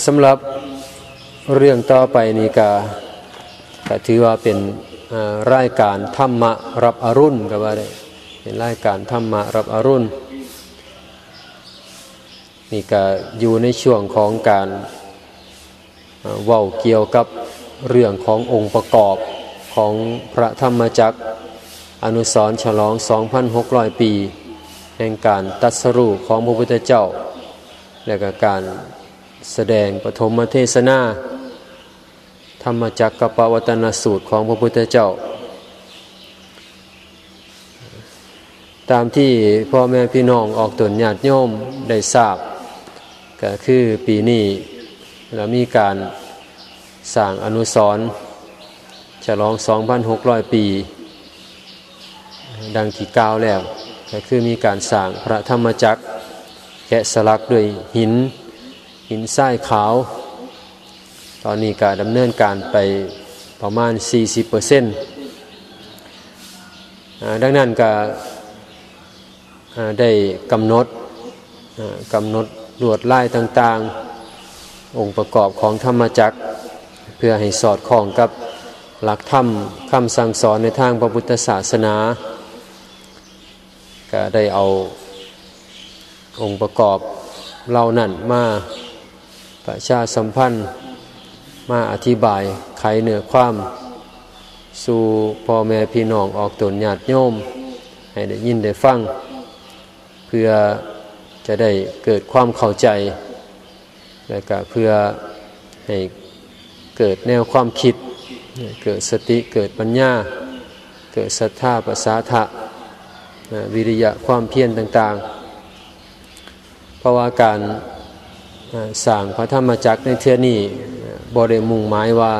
สำหรับเรื่องต่อไปนี้ก็ถือว่าเป็นรายการธรรมะรับอรุณก็ว่าได้เป็นรายการธรรมะรับอรุณนี่ก็อยู่ในช่วงของการเว้าเกี่ยวกับเรื่องขององค์ประกอบของพระธรรมจักรอนุสรณ์ฉลอง 2,600 ปีแห่งการตรัสรู้ของพระพุทธเจ้าและก็การแสดงปฐมเทศนาธรรมจักรปวัตนสูตรของพระพุทธเจ้าตามที่พ่อแม่พี่น้องออกตนญาติโยมได้ทราบก็คือปีนี้เรามีการสร้างอนุสรณ์ฉลอง 2,600 ปีดังที่กล่าวแล้วก็คือมีการสร้างพระธรรมจักรแกะสลักด้วยหินทรายขาวตอนนี้ก็ดำเนินการไปประมาณ 40% ดังนั้นก็ได้กำหนดลวดลายต่างๆองค์ประกอบของธรรมจักรเพื่อให้สอดคล้องกับหลักธรรมคำสั่งสอนในทางพระพุทธศาสนาก็ได้เอาองค์ประกอบเหล่านั้นมาประชาสัมพันธ์มาอธิบายไขเนื้อความสู่พ่อแม่พี่น้องออกตนญาติโยมให้ได้ยินได้ฟังเพื่อจะได้เกิดความเข้าใจและก็เพื่อให้เกิดแนวความคิดเกิดสติเกิดปัญญาเกิดศรัทธาประสาทะวิริยะความเพียรต่างๆเพราะว่าการสร้างพระธรรมจักรในเทื่อนี้บ่ได้มุ่งหมายว่า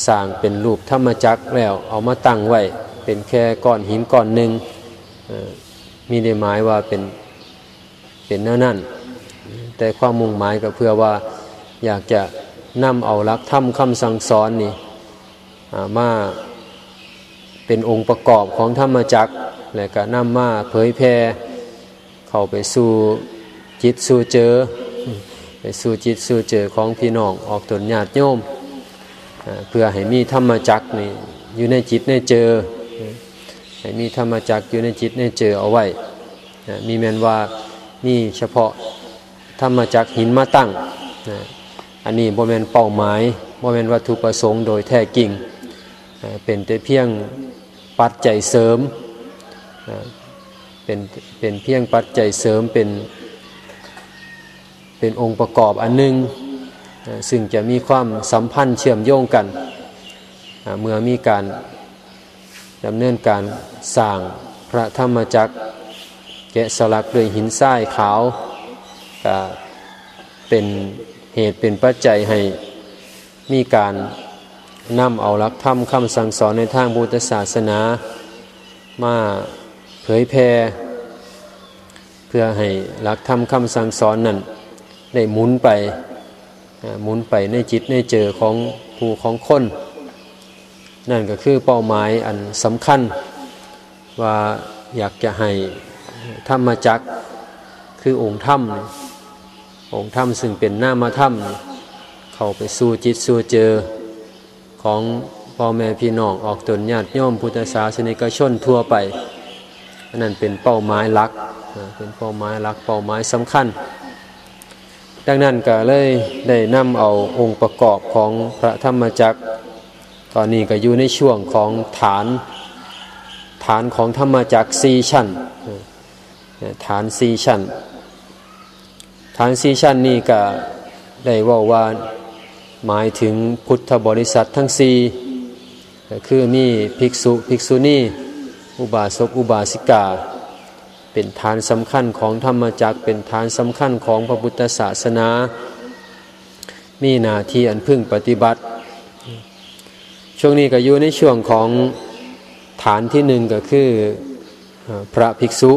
สร้างเป็นรูปธรรมจักรแล้วเอามาตั้งไว้เป็นแค่ก้อนหินก้อนหนึ่งมีได้หมายว่าเป็นแนวนั้นแต่ความมุ่งหมายก็เพื่อว่าอยากจะนำเอาหลักธรรมคำสั่งสอนนี่มาเป็นองค์ประกอบของธรรมจักรและก็นำมาเผยแพร่เข้าไปสู่จิตสู่เจอไปสู่จิตสู่เจอของพี่น้องออกตนญาติโยมเพื่อให้มีธรรมจักรนี่อยู่ในจิตในเจอให้มีธรรมจักรอยู่ในจิตในเจอเอาไว้มีแม้นว่ามีเฉพาะธรรมจักรหินมาตั้งอันนี้บ่แม่นเป้าหมายบ่แม่นวัตถุประสงค์โดยแท้จริงเป็นแต่เพียงปัจจัยเสริมเป็นเพียงปัจจัยเสริมเป็นองค์ประกอบอันหนึ่งซึ่งจะมีความสัมพันธ์เชื่อมโยงกันเมื่อมีการดำเนินการสร้างพระธรรมจักรแกะสลักด้วยหินทรายขาวก็เป็นเหตุเป็นปัจจัยให้มีการนำเอาหลักธรรมคำสั่งสอนในทางพุทธศาสนามาเผยแพร่เพื่อให้หลักธรรมคำสั่งสอนนั้นได้หมุนไปในจิตในเจอของผู้ของคนนั่นก็คือเป้าหมายอันสำคัญว่าอยากจะให้ธรรมจักรคือองค์ธรรมซึ่งเป็นนามธรรมเข้าไปสู่จิตสู่เจอของพ่อแม่พี่น้องออกตนญาติโยมพุทธศาสนิกชนทั่วไปนั่นเป็นเป้าหมายหลักเป็นเป้าหมายหลักเป้าหมายสำคัญดังนั้นก็เลยได้นำเอาองค์ประกอบของพระธรรมจักรตอนนี้ก็อยู่ในช่วงของฐานของธรรมจักร4ชั้นฐาน4ชั้นนี่ก็ได้ว่าหมายถึงพุทธบริษัททั้ง4ก็คือมีภิกษุภิกษุณีอุบาสกอุบาสิกาเป็นฐานสำคัญของธรรมจักรเป็นฐานสำคัญของพระพุทธศาสนามีหน้าที่อันพึงปฏิบัติช่วงนี้ก็อยู่ในช่วงของฐานที่1ก็คือพระภิกษุ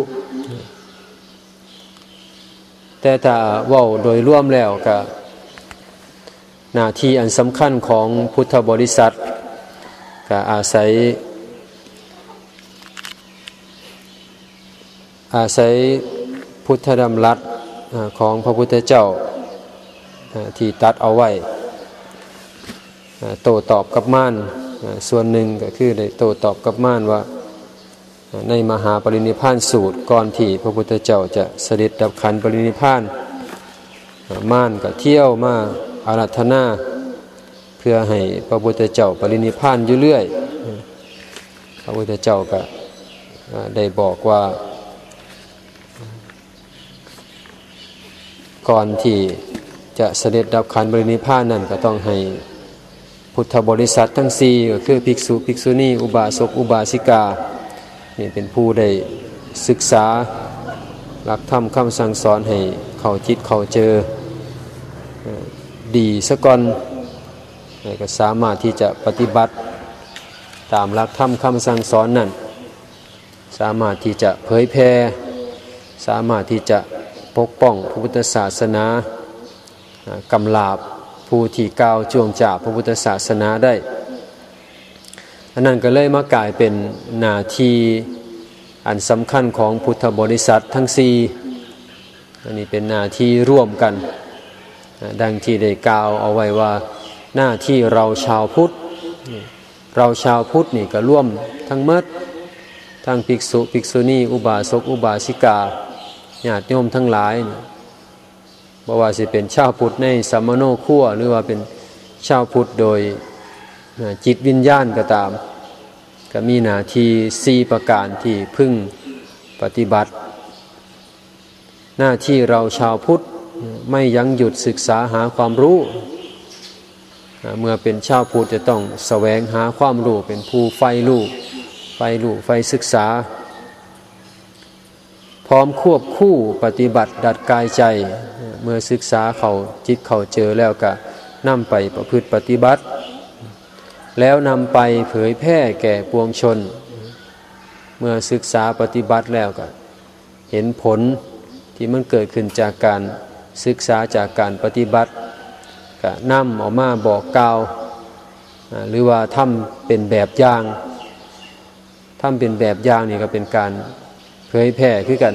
แต่ถ้าเว้าโดยรวมแล้วก็หน้าที่อันสำคัญของพุทธบริษัทก็อาศัยพุทธดำรัสของพระพุทธเจ้า ที่ตัดเอาไว้โต้ตอบกับม่านส่วนหนึ่งก็คือได้โต้ตอบกับม่านว่าในมหาปรินิพพานสูตรก่อนที่พระพุทธเจ้าจะเสด็จดับขันธ์ปรินิพพานม่านก็เที่ยวมาอาราธนาเพื่อให้พระพุทธเจ้าปรินิพพานอยู่เรื่อยพระพุทธเจ้าก็ได้บอกว่าก่อนที่จะเสด็จดับขันธ์ปรินิพพานนั้นก็ต้องให้พุทธบริษัททั้งสี่ก็คือภิกษุภิกษุณีอุบาสกอุบาสิกานี่เป็นผู้ได้ศึกษาหลักธรรมคำสั่งสอนให้เข้าจิตเข้าเจอดีซะก่อนก็สามารถที่จะปฏิบัติตามหลักธรรมคำสั่งสอนนั้นสามารถที่จะเผยแผ่สามารถที่จะปกป้องพระพุทธศาสนากำลาบผู้ที่กล่าวจวงจ่าพระพุทธศาสนาได้อันนั้นก็เลยมากลายเป็นหน้าที่อันสำคัญของพุทธบริษัททั้งสี่อันนี้เป็นหน้าที่ร่วมกันดังที่ได้กล่าวเอาไว้ว่าหน้าที่เราชาวพุทธเราชาวพุทธนี่ก็ร่วมทั้งหมดทั้งภิกษุภิกษุณีอุบาสกอุบาสิกาญาติโยมทั้งหลายบ่ว่าสิเป็นชาวพุทธในสัมมโนครัวหรือว่าเป็นชาวพุทธโดยจิตวิญญาณก็ตามก็มีหน้าที่4ประการที่พึงปฏิบัติหน้าที่เราชาวพุทธไม่ยั้งหยุดศึกษาหาความรู้เมื่อเป็นชาวพุทธจะต้องแสวงหาความรู้เป็นผู้ใฝ่รู้ใฝ่ศึกษาพร้อมควบคู่ปฏิบัติดัดกายใจเมื่อศึกษาเข้าจิตเข้าเจอแล้วก็นำไปประพฤติปฏิบัติแล้วนำไปเผยแพร่แก่ปวงชนเมื่อศึกษาปฏิบัติแล้วก็เห็นผลที่มันเกิดขึ้นจากการศึกษาจากการปฏิบัติก็นำออกมาบอกกล่าวหรือว่าทำเป็นแบบอย่างนี่ก็เป็นการเผยแพร่คือกัน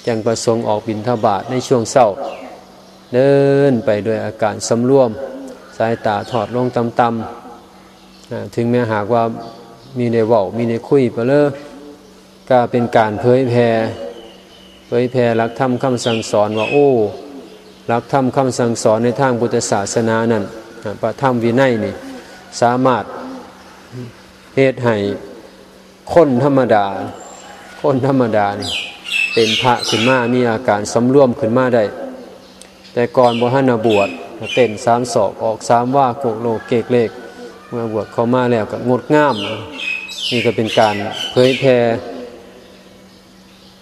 จังประสงค์ออกบิณฑบาตในช่วงเช้าเดินไปด้วยอาการสำรวมสายตาทอดลงต่ำๆถึงแม้หากว่ามีในเว้ามีในคุยไปเลยก็เป็นการเผยแพร่หลักธรรมคำสั่งสอนว่าโอ้หลักธรรมคำสั่งสอนในทางพุทธศาสนานั้นพระธรรมวินัยนี่สามารถเฮ็ดให้คนธรรมดานี่เป็นพระขึ้นมามีอาการสำรวมขึ้นมาได้แต่ก่อนบ่ทันบวชเต้น3ศอกออก3ว่าโกโลเกกเลกเมื่อบวชเข้ามาแล้วก็งดงามนี่ก็เป็นการเผยแพร่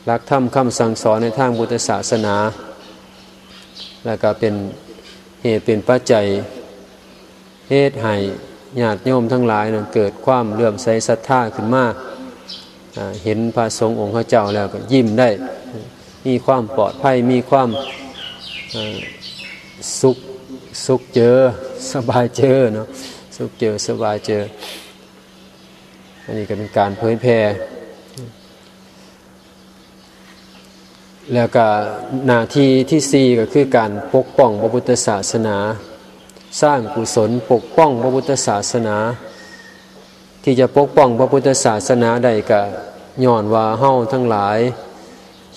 หลักธรรมคำสั่งสอนในทางพุทธศาสนาแล้วก็เป็นเหตุเป็นปัจจัยเหตุให้ญาติโยมทั้งหลายนั้นเกิดความเลื่อมใสศรัทธาขึ้นมาเห็นพระสงฆ์องค์พระเจ้าแล้วก็ยิ้มได้มีความปลอดภัยมีความสุขเจอสบายเจอเนาะสุขเจอสบายเจออันนี้ก็เป็นการเผยแพร่แล้วก็หน้าที่ที่4ก็คือการปกป้องพระพุทธศาสนาสร้างกุศลปกป้องพระพุทธศาสนาที่จะปกป้องพระพุทธศาสนาได้ก็ย้อนว่าเฮาทั้งหลาย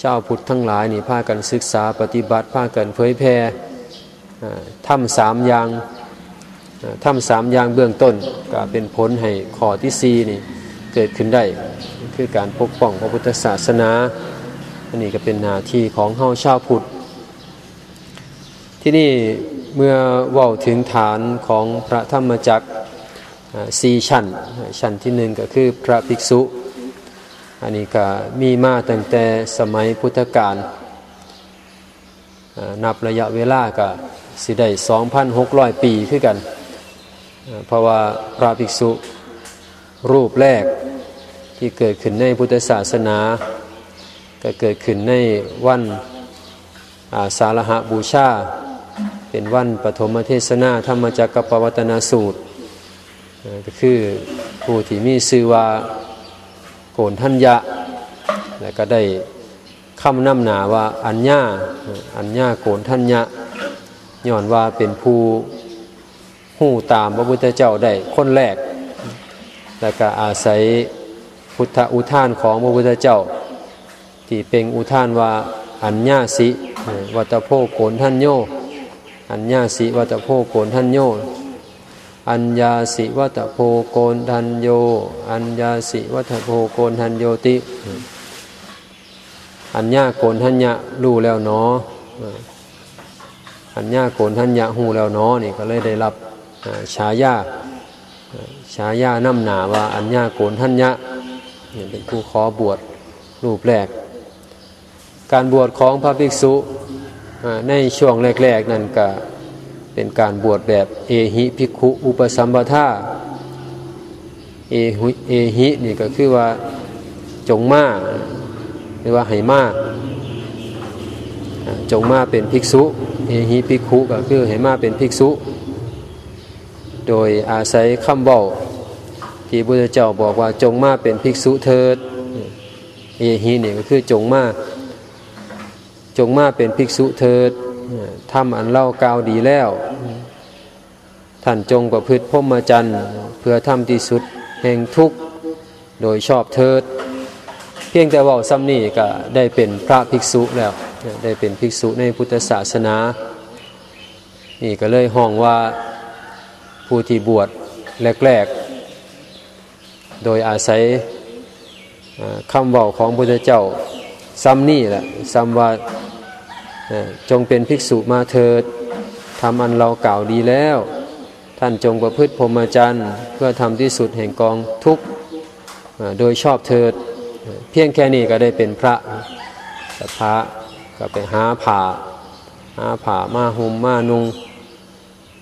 ชาวพุทธทั้งหลายนี่พากันศึกษาปฏิบัติพากันเผยแพร่ทำ3อย่างเบื้องต้นก็เป็นผลให้ข้อที่4นี่เกิดขึ้นได้คือการปกป้องพระพุทธศาสนาอันนี้ก็เป็นหน้าที่ของเฮาชาวพุทธที่นี่เมื่อเว้าถึงฐานของพระธรรมจักร4ชั้นที่1ก็คือพระภิกษุอันนี้ก็มีมาตั้งแต่สมัยพุทธกาลนับระยะเวลาก็สิได้ 2,600 ปีคือกันเพราะว่าพระภิกษุรูปแรกที่เกิดขึ้นในพุทธศาสนาก็เกิดขึ้นในวันสาฬหบูชาเป็นวันปฐมเทศนาธรรมจักรปวัตนสูตรก็คือผู้ที่มีชื่อว่าโกณทัญญะและก็ได้คำนำหนาว่าอัญญาโกณทัญญะ ย้อนว่าเป็นผู้ฮู้ตามพระพุทธเจ้าได้คนแรกแล้วก็อาศัยพุทธอุทานของพระพุทธเจ้าที่เป็นอุทานว่าอัญญาสิวัตโพโกณทัญโญอัญญาสิวัตโพโกณทัญโญอัญญาสิวัตโพโกณทัญโยอัญญาสิวัตโพโกณทัญโยติอัญญาโกณทัญญะรู้แล้วเนาะอัญญาโกณทัญญะฮู้แล้วเนาะนี่ก็เลยได้รับฉายานำหน้าว่าอัญญาโกณทัญญะเป็นผู้ขอบวชรูปแรกการบวชของพระภิกษุในช่วงแรกๆนั่นก็เป็นการบวชแบบเอหิภิกขุอุปสัมปทาเอหินี่ก็คือว่าจงมาหรือว่าให้มาจงมาเป็นภิกษุเอหิภิกขุก็คือให้มาเป็นภิกษุโดยอาศัยคำเว้าที่พระพุทธเจ้าบอกว่าจงมาเป็นภิกษุเถิดเอหินี่ก็คือจงมาเป็นภิกษุเถิดทำอันเล่ากาวดีแล้วท่านจงประพฤติพรหมจรรย์เพื่อทำที่สุดแห่งทุกข์โดยชอบเถิดเพียงแต่ว่าซ้ำนี่ก็ได้เป็นพระภิกษุแล้วได้เป็นภิกษุในพุทธศาสนานี่ก็เลยห้องว่าผู้ที่บวชแรกๆโดยอาศัยคำเว้าของพระพุทธเจ้าซ้ำนี่แหละซ้ำว่าจงเป็นภิกษุมาเถิดทำอันเรากล่าวดีแล้วท่านจงประพฤติพรหมจรรย์เพื่อทำที่สุดแห่งกองทุกข์โดยชอบเถิดเพียงแค่นี้ก็ได้เป็นพระแต่พระก็ไปหาผ้ามาห่มมานุ่ง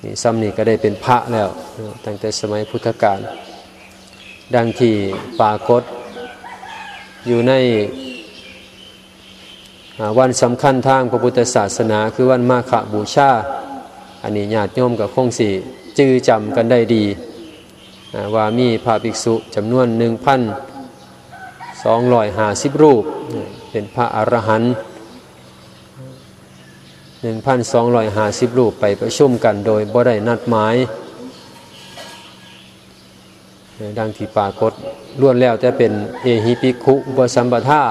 นี่ซ้ำนี่ก็ได้เป็นพระแล้วตั้งแต่สมัยพุทธกาลดังที่ปรากฏอยู่ในวันสำคัญทางพระพุทธศาสนาคือวันมาฆบูชาอันนี้ญาติโยมกับคงสิจื้อจำกันได้ดีว่ามีพระภิกษุจำนวน 1,250 รูปเป็นพระอรหันต์ 1,250 รูปไปประชุมกันโดยบ่ได้นัดหมายดังที่ปรากฏล้วนแล้วแต่เป็นเอหิภิกขุอุปสัมปทา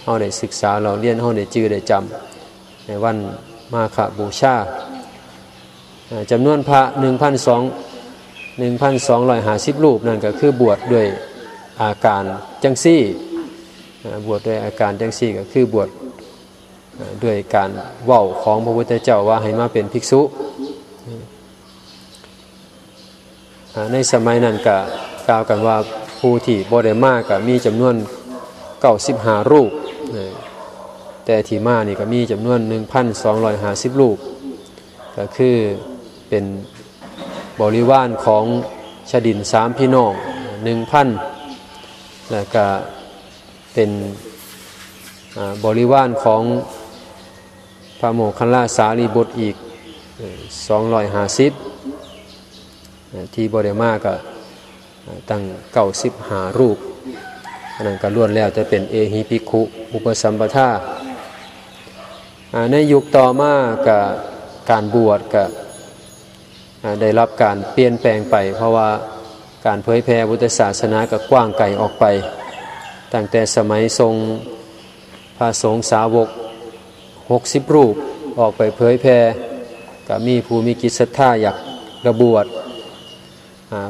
เฮาได้ศึกษาเราเรียนเฮาได้จื้อได้จำในวันมาฆบูชาจำนวนพระ 1,250 รูปนั่นก็คือบวชด้วยอาการจังซี่บวชด้วยอาการจังซี่ก็คือบวชด้วยการเว้าของพระพุทธเจ้าว่าให้มาเป็นภิกษุในสมัยนั้นก็กล่าวกันว่าผู้ที่บ่ได้มาก็มีจำนวน95 รูปแต่ที่มานี่ก็มีจำนวน 1,250 รูปก็คือเป็นบริวารของชดิน3พี่น้อง 1,000 แล้วก็เป็นบริวารของพระโมคคัลลาสารีบุตรอีก250ที่บ่ได้มาก็ตั้ง95 รูปอันนั้นก็ล้วนแล้วจะเป็นเอหิภิกขุอุปสัมปทาในยุคต่อมากับการบวชก็ได้รับการเปลี่ยนแปลงไปเพราะว่าการเผยแผ่พุทธศาสนาก็กว้างไกลออกไปตั้งแต่สมัยทรงพระสงฆ์สาวก60 รูปออกไปเผยแผ่ก็มีผู้มีจิตศรัทธาอยากระบวช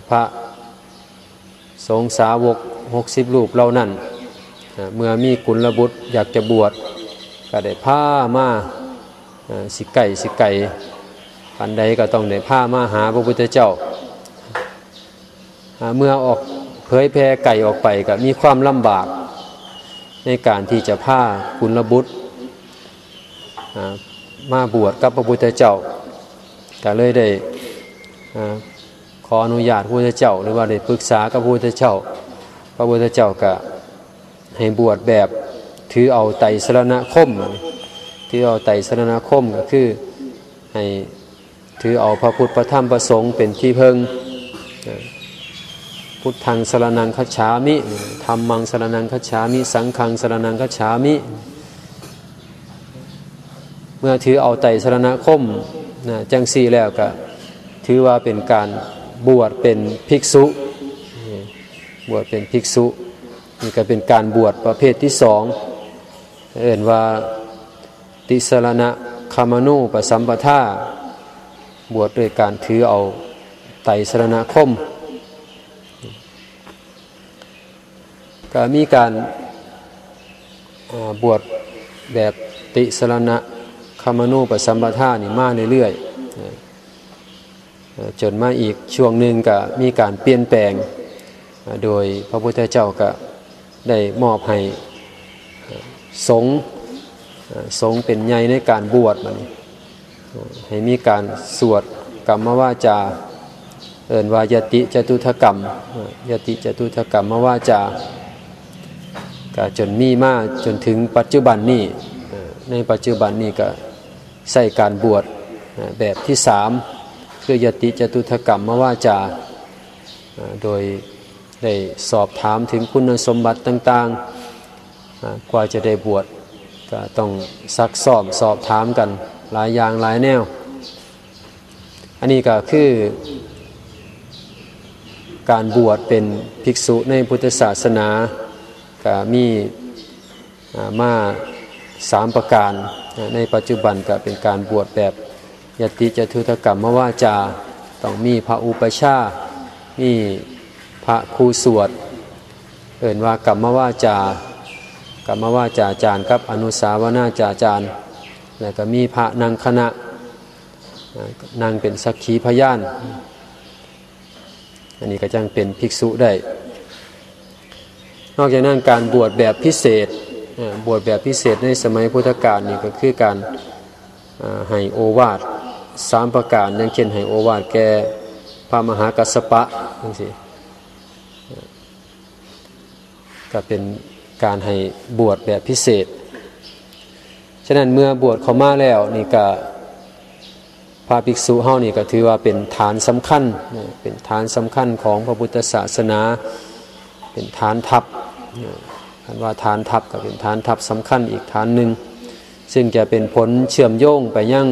พระสงฆ์สาวก60 รูปเหล่านั้นเมื่อมีกุลบุตรอยากจะบวชก็ได้พามาสิไก่ปันใดก็ต้องได้พามาหาพระพุทธเจ้าเมื่อออกเผยแผ่ไก่ออกไปก็มีความลำบากในการที่จะพากุลบุตรมาบวชกับพระพุทธเจ้าก็เลยได้ขออนุญาตพระพุทธเจ้าหรือว่าได้ปรึกษากับพระพุทธเจ้าพระพุทธเจ้าก็ให้บวชแบบถือเอาไตรสรณคมถือเอาไตรสรณคมก็คือให้ถือเอาพระพุทธพระธรรมพระสงฆ์เป็นที่พึ่งพุทธังสรณังคัจฉามิธัมมังสรณังคัจฉามิสังฆังสรณังคัจฉามิเมื่อถือเอาไตรสรณคม นะจังซี่แล้วก็ถือว่าเป็นการบวชเป็นภิกษุบวชเป็นภิกษุนี่ก็เป็นการบวชประเภทที่สองเอ่นว่าติสรณะคามนูปสัมปทาบวชด้วยการถือเอาไตรสรณคมก็มีการบวชแบบติสรณะคามนูปสัมปทานี่มาเรื่อยๆจนมาอีกช่วงหนึ่งก็มีการเปลี่ยนแปลงโดยพระพุทธเจ้าก็ได้มอบให้สงฆ์เป็นใหญ่ในการบวชมานี่ให้มีการสวดกรรมวาจาเอิ้นว่ายติจตุถกรรมยติจตุถกรรมวาจาก็จนมีมาจนถึงปัจจุบันนี้ในปัจจุบันนี้ก็ใช้การบวชแบบที่สามคือยติจตุถกรรมวาจาโดยได้สอบถามถึงคุณสมบัติต่างๆกว่าจะได้บวชก็ต้องซักซ้อมสอบถามกันหลายอย่างหลายแนวอันนี้ก็คือการบวชเป็นภิกษุในพุทธศาสนาก็มีมา3ประการในปัจจุบันก็เป็นการบวชแบบยติจตุถกรรมวาจาต้องมีพระอุปชฌาย์มีพระครูสวดเอ่นว่ากรรมวาจากรรมวาจาจารย์กับอนุสาวนาจาจารย์แล้วก็มีพระนางคณะนางเป็นสักขีพยานอันนี้ก็จังเป็นภิกษุได้นอกจากนั้นการบวชแบบพิเศษบวชแบบพิเศษในสมัยพุทธกาลนี่ก็คือการให้โอวาท3ประการอย่างเช่นให้โอวาทแก่พระมหากัสสปะจังซี่ก็เป็นการให้บวชแบบพิเศษฉะนั้นเมื่อบวชเข้ามาแล้วนี่ก็พระภิกษุเฮานี่ก็ถือว่าเป็นฐานสำคัญเป็นฐานสำคัญของพระพุทธศาสนาเป็นฐานทัพคำว่าฐานทัพก็เป็นฐานทัพสำคัญอีกฐานหนึ่งซึ่งจะเป็นผลเชื่อมโยงไปยัง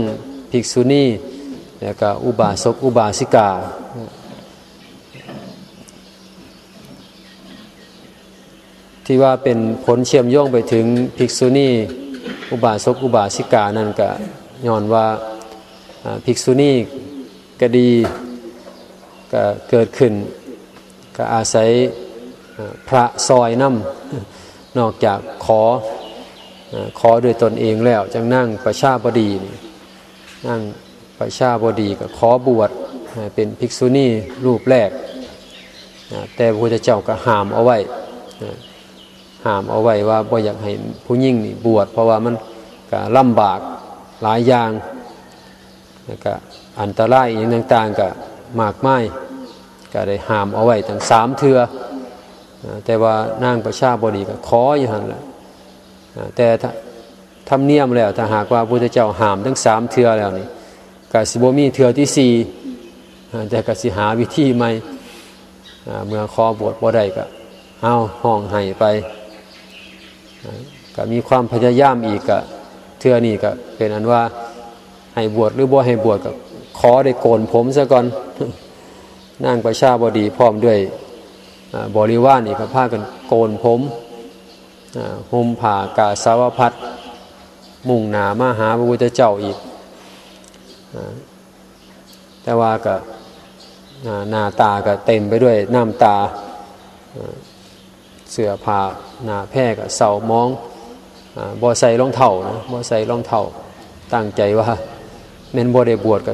ภิกษุณีแล้วก็อุบาสกอุบาสิกาที่ว่าเป็นผลเชื่อมโยงไปถึงภิกษุณีอุบาสกอุบาสิกานั่นก็ย้อนว่าภิกษุณีก็ดีก็เกิดขึ้นก็อาศัยพระซอยน้ำนอกจากขอโดยตนเองแล้วจังนั่งประชาบดีนั่งประชาบดีก็ขอบวชเป็นภิกษุณีรูปแรกแต่พระพุทธเจ้าก็ห้ามเอาไว้ว่าบ่อยากให้ผู้หญิงนี่บวชเพราะว่ามันก็ลำบากหลายอย่างแล้วก็อันตรายอย่างต่างๆก็มากมายก็ได้ห้ามเอาไว้ตั้ง3เทื่อแต่ว่านางประชาบดีก็ขออยู่หั่นแหละแต่ธรรมเนียมแล้วถ้าหากว่าพระพุทธเจ้าห้ามทั้ง3เทื่อแล้วนี่ก็สิบ่มีเทื่อที่4แต่ก็สิหาวิธีใหม่เมื่อขอบวชบ่ได้ก็เอาห้องให้ไปก็มีความพยายามอีกก็เทื่อนี้ก็เป็นอันว่าให้บวชหรือบ่ให้บวชก็ขอได้โกนผมซะก่อนนางประชาบดีพร้อมด้วยบริวารอีกก็พากันโกนผมห่มผ้ากาสาวพัสมุ่งหน้ามาหาพระพุทธเจ้าอีกแต่ว่าก็หน้าตาก็เต็มไปด้วยน้ำตาเสื้อผ้าหน้าแพร่ก็เศร้ามองบ่ใส่รองเท้านะบ่ใส่รองเท้าตั้งใจว่าแม่นบ่ได้บวชก็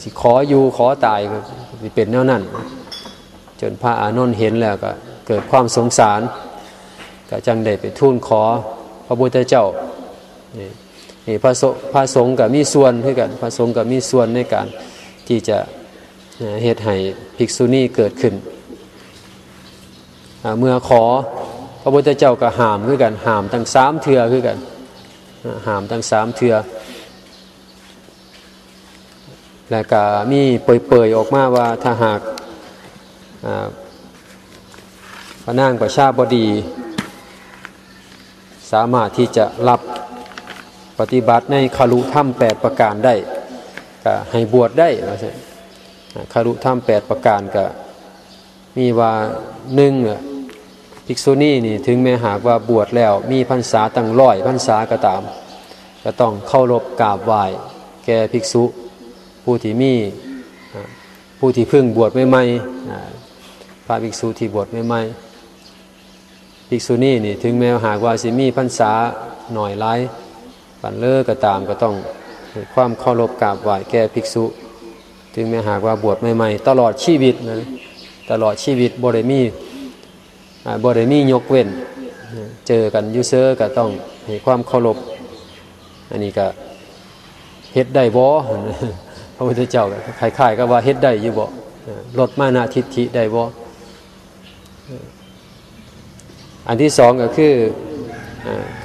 สิขออยู่ขอตายก็สิเป็นแนวนั้นจนพระอานนท์เห็นแล้วก็เกิดความสงสารก็จังได้ไปทูลขอพระพุทธเจ้านี่พระสงฆ์ก็มีส่วนคือกันพระสงฆ์ก็มีส่วนในการที่จะเฮ็ดให้ภิกษุณีเกิดขึ้นเมื่อขอพระพุทธเจ้าก็ห้ามคือกันห้ามตั้ง3เทื่อคือกันห้ามตั้ง3เทื่อแล้วก็มีเปยๆออกมาว่าถ้าหากพระนางประชาบดีสามารถที่จะรับปฏิบัติในคารุธรรม8ประการได้ ก็ให้บวชได้ว่าซั่นคฤธรรม8ประการก็มีว่า1ภิกษุณีนี่ถึงแม้หากว่าบวชแล้วมีพรรษาตั้ง100พรรษาก็ตามก็ต้องเคารพกราบไหว้แก่ภิกษุผู้ที่เพิ่งบวชใหม่ๆพระภิกษุที่บวชใหม่ๆภิกษุณีนี่ถึงแม้หากว่าสิมีพรรษาหน่อยหลายปานก็ตามก็ต้องให้ความเคารพกราบไหว้แก่ภิกษุถึงแม้หากว่าบวชใหม่ๆตลอดชีวิตนะตลอดชีวิตบ่ได้มียกเว้นเจอกันอยู่เซ้อก็ต้องให้ความเคารพอันนี้ก็เฮ็ดได้บ่พระพุทธเจ้าก็คล้ายๆกับว่าเฮ็ดได้อยู่บ่ลดมานะทิฏฐิได้บ่อันที่สองก็คือ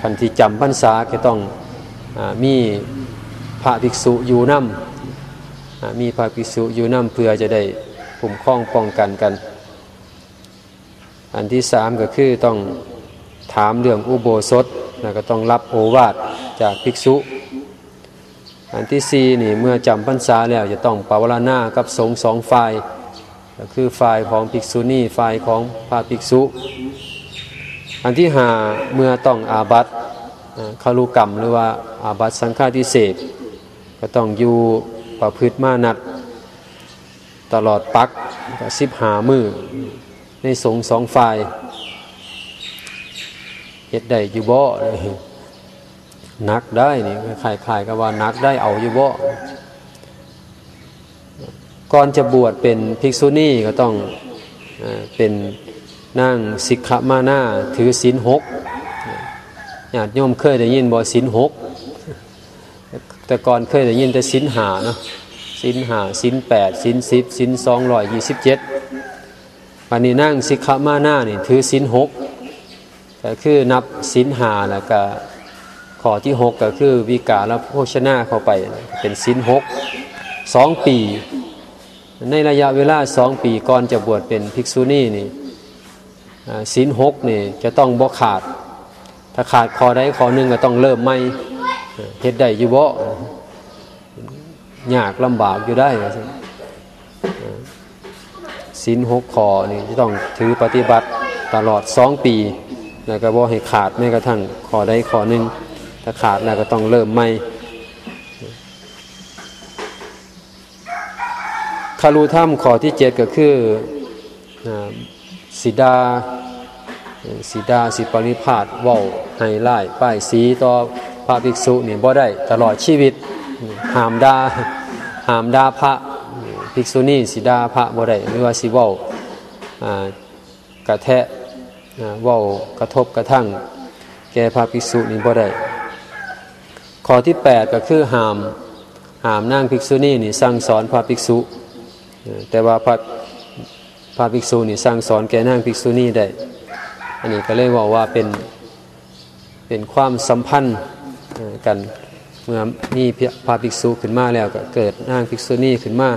คันที่จำพรรษาก็ต้องมีพระภิกษุอยู่นำมีพระภิกษุอยู่นำเพื่อจะได้คุ้มครองป้องกันกันอันที่สามก็คือต้องถามเรื่องอุโบสถแล้วก็ต้องรับโอวาทจากภิกษุอันที่สี่นี่เมื่อจำพรรษาแล้วจะต้องปวารณากับสงฆ์2ฝ่ายก็คือฝ่ายของภิกษุณีฝ่ายของพระภิกษุอันที่ห้าเมื่อต้องอาบัติคฤกรรมหรือว่าอาบัติสังฆาทิเศษก็ต้องอยู่ประพฤติมานัดตลอดปัก15มื้อในสงฆ์2ฝ่ายเฮ็ดได้อยู่บ่นักได้นี่คล้ายๆกับว่านักได้เอาอยู่บ่ก่อนจะบวชเป็นภิกษุณีก็ต้องเป็นนั่งสิกขมานาถือศีล6ญาติโยมเคยได้ยินบ่ศีล6แต่ก่อนเคยได้ยินแต่ศีล5เนาะศีล5ศีล8ศีล10ศีล227วันนี้นั่งสิกขมานานี่ถือศีล6ก็คือนับศีล5แล้วก็ข้อที่6ก็คือวิกาลโภชนาเข้าไปเป็นศีล6 2ปีในระยะเวลา2ปีก่อนจะบวชเป็นภิกษุณีนี่ศีล6นี่จะต้องบ่ขาดถ้าขาดข้อใดข้อหนึ่งก็ต้องเริ่มใหม่เฮ็ดได้อยู่บ่ยากลำบากอยู่ได้ศีล6ข้อนี่จะต้องถือปฏิบัติตลอด2ปีแล้วก็บ่ให้ขาดแม้กระทั่งข้อใดข้อหนึ่งถ้าขาดแล้วก็ต้องเริ่มใหม่คฤธรรมข้อที่7ก็คือสีดาสิปริพาทเว้าให้ร้ายป้ายสีต่อพระภิกษุนี่บ่ได้ตลอดชีวิตห้ามด่าพระภิกษุณีสิด่าพระบ่ได้หรือว่าสิเว้ากระแทะเว้ากระทบกระทั่งแก่พระภิกษุนี่บ่ได้ข้อที่8ก็คือห้ามนางภิกษุณีนี่สั่งสอนพระภิกษุแต่ว่าพระภิกษุนี่สั่งสอนแก่นางภิกษุณีได้อันนี้ก็เลยบอกว่าเป็นความสัมพันธ์กันเมื่อมีพระภิกษุขึ้นมาแล้วก็เกิดนางภิกษุณีขึ้นมา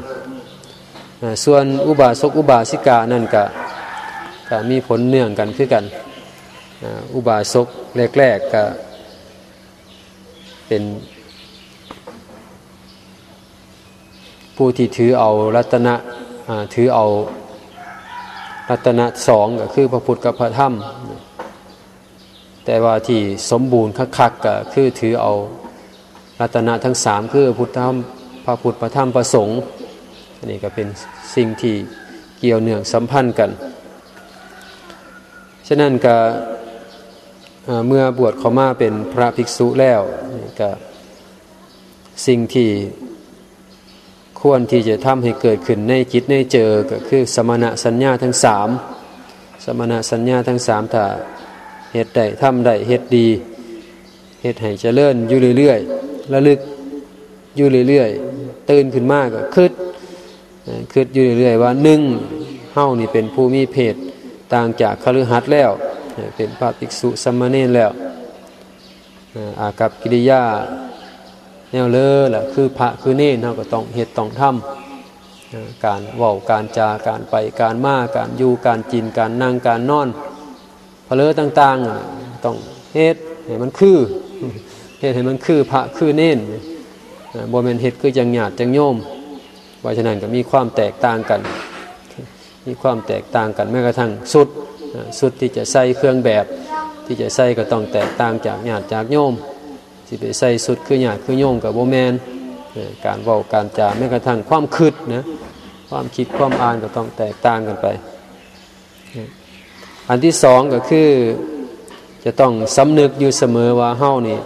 ส่วนอุบาสกอุบาสิกานั่นก็มีผลเนื่องกันคือกันอุบาสกแรกๆก็เป็นผู้ที่ถือเอารัตนะ2ก็คือพระพุทธกับพระธรรมแต่ว่าที่สมบูรณ์คักๆก็คือถือเอารัตนะทั้ง3คือพระพุทธพระธรรมพระสงฆ์อันนี้ก็เป็นสิ่งที่เกี่ยวเนื่องสัมพันธ์กันฉะนั้นก็เมื่อบวชเข้ามาเป็นพระภิกษุแล้วก็สิ่งที่ควรที่จะทำให้เกิดขึ้นในจิตในเจอก็คือสมณะสัญญาทั้ง3สมณะสัญญาทั้ง3ถ้าเฮ็ดได้ทำได้เฮ็ดดีเฮ็ดให้เจริญอยู่เรื่อยๆระลึกอยู่เรื่อยๆตื่นขึ้นมาก็คิดอยู่เรื่อยๆว่า1เฮานี่เป็นผู้มีเพศต่างจากคฤหัสถ์แล้วเป็นพระภิกษุสามเณรแล้วอากัปกิริยาแนวเลอล่ะคือพระคือเนรเฮาก็ต้องเฮ็ดต้องทำการเว้าการจาการไปการมาการอยู่การกินการนั่งการนอนเพลอต่างๆต้องเฮ็ดให้มันคือเฮ็ดให้มันคือพระคือเนร บ่แม่นเฮ็ดคือจังญาติจังโยมเพราะฉะนั้นก็มีความแตกต่างกันแม้กระทั่งสุดที่จะใส่เครื่องแบบที่จะใส่ก็ต้องแตกต่างจากญาติจากโยมสิไปใส่สุดคือญาติคือโยมก็บ่แม่นการเว้าการจาแม้กระทั่งความคิดนะความคิดความอ่านก็ต้องแตกต่างกันไปอันที่สองก็คือจะต้องสำนึกอยู่เสมอว่าเฮานี่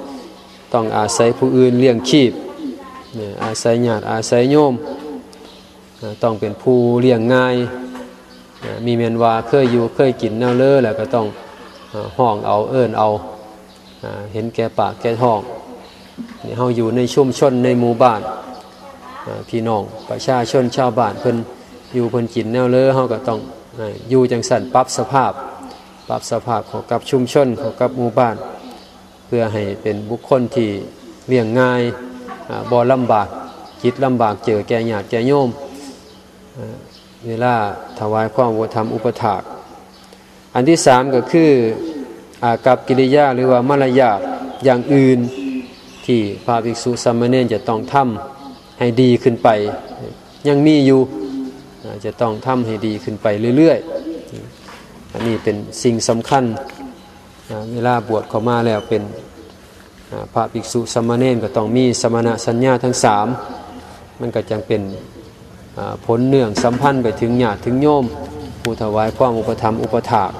ต้องอาศัยผู้อื่นเลี้ยงชีพอาศัยญาติอาศัยโยมต้องเป็นผู้เลี้ยงง่ายมีแม่นว่าเคยอยู่เคยกินแนวเลอแล้วก็ต้องห้องเอาเอิ้นเอาเห็นแก่ปากแก่ท้องนี่เฮาอยู่ในชุมชนในหมู่บ้านพี่น้องประชาชนชาวบ้านเพิ่นอยู่เพิ่นกินแนวเลอเฮาก็ต้องอยู่จังซั่นปรับสภาพของกับชุมชนของกับหมู่บ้านเพื่อให้เป็นบุคคลที่เลี้ยงง่ายบ่ลำบากคิดลำบากเจอแก่ญาติแก่โยมเวลาถวายความอุปถัมภ์อุปถากอันที่สามก็คืออากัปกิริยาหรือว่ามารยาทอย่างอื่นที่พระภิกษุสามเณรจะต้องทำให้ดีขึ้นไปยังมีอยู่จะต้องทำให้ดีขึ้นไปเรื่อยๆอันนี้เป็นสิ่งสำคัญเวลาบวชเข้ามาแล้วเป็นพระภิกษุสามเณรก็ต้องมีสมณสัญญาทั้งสามมันก็จังเป็นผลเนื่องสัมพันธ์ไปถึงญาติถึงโยมผู้ถวายความอุปถัมภ์อุปถาก